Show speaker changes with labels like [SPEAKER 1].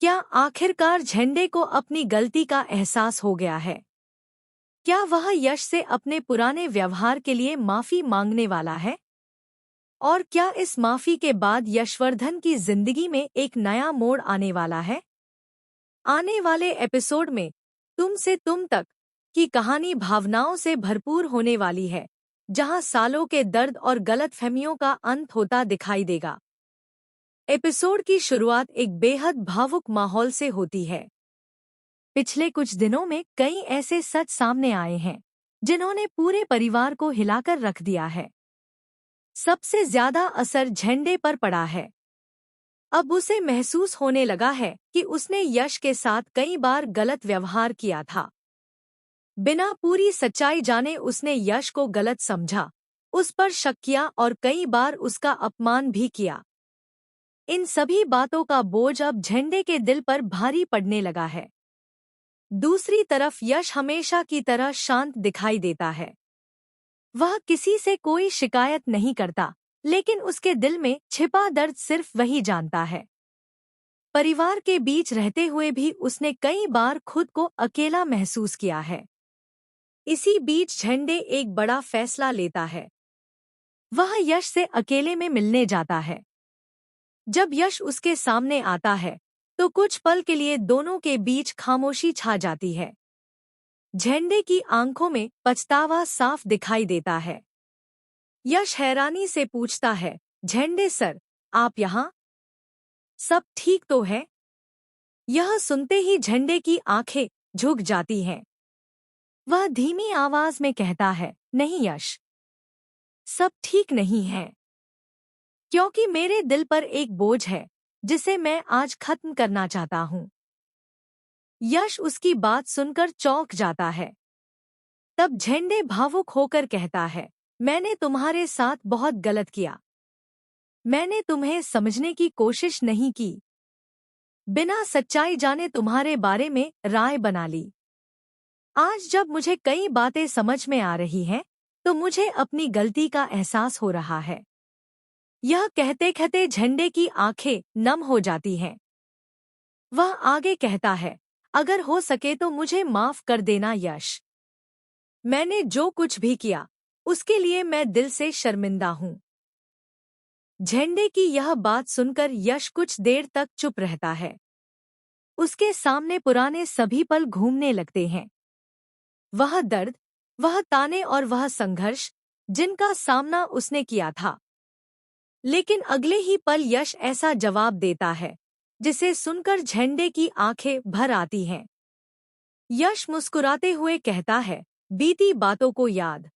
[SPEAKER 1] क्या आखिरकार झंडे को अपनी गलती का एहसास हो गया है? क्या वह यश से अपने पुराने व्यवहार के लिए माफी मांगने वाला है? और क्या इस माफी के बाद यशवर्धन की जिंदगी में एक नया मोड़ आने वाला है? आने वाले एपिसोड में तुम से तुम तक की कहानी भावनाओं से भरपूर होने वाली है, जहां सालों के दर्द और गलतफहमियों का अंत होता दिखाई देगा। एपिसोड की शुरुआत एक बेहद भावुक माहौल से होती है। पिछले कुछ दिनों में कई ऐसे सच सामने आए हैं जिन्होंने पूरे परिवार को हिलाकर रख दिया है। सबसे ज्यादा असर झंडे पर पड़ा है। अब उसे महसूस होने लगा है कि उसने यश के साथ कई बार गलत व्यवहार किया था। बिना पूरी सच्चाई जाने उसने यश को गलत समझा, उस पर शक किया और कई बार उसका अपमान भी किया। इन सभी बातों का बोझ अब झंडे के दिल पर भारी पड़ने लगा है। दूसरी तरफ यश हमेशा की तरह शांत दिखाई देता है। वह किसी से कोई शिकायत नहीं करता, लेकिन उसके दिल में छिपा दर्द सिर्फ वही जानता है। परिवार के बीच रहते हुए भी उसने कई बार खुद को अकेला महसूस किया है। इसी बीच झंडे एक बड़ा फैसला लेता है। वह यश से अकेले में मिलने जाता है। जब यश उसके सामने आता है तो कुछ पल के लिए दोनों के बीच खामोशी छा जाती है। झंडे की आंखों में पछतावा साफ दिखाई देता है। यश हैरानी से पूछता है, झंडे सर, आप यहाँ? सब ठीक तो है? यह सुनते ही झंडे की आंखें झुक जाती हैं। वह धीमी आवाज में कहता है, नहीं यश, सब ठीक नहीं है, क्योंकि मेरे दिल पर एक बोझ है जिसे मैं आज खत्म करना चाहता हूँ। यश उसकी बात सुनकर चौंक जाता है। तब झंडे भावुक होकर कहता है, मैंने तुम्हारे साथ बहुत गलत किया। मैंने तुम्हें समझने की कोशिश नहीं की। बिना सच्चाई जाने तुम्हारे बारे में राय बना ली। आज जब मुझे कई बातें समझ में आ रही हैं, तो मुझे अपनी गलती का एहसास हो रहा है। यह कहते कहते झंडे की आंखें नम हो जाती हैं। वह आगे कहता है, अगर हो सके तो मुझे माफ कर देना यश। मैंने जो कुछ भी किया उसके लिए मैं दिल से शर्मिंदा हूँ। झंडे की यह बात सुनकर यश कुछ देर तक चुप रहता है। उसके सामने पुराने सभी पल घूमने लगते हैं। वह दर्द, वह ताने और वह संघर्ष जिनका सामना उसने किया था। लेकिन अगले ही पल यश ऐसा जवाब देता है जिसे सुनकर झंडे की आंखें भर आती हैं। यश मुस्कुराते हुए कहता है, बीती बातों को याद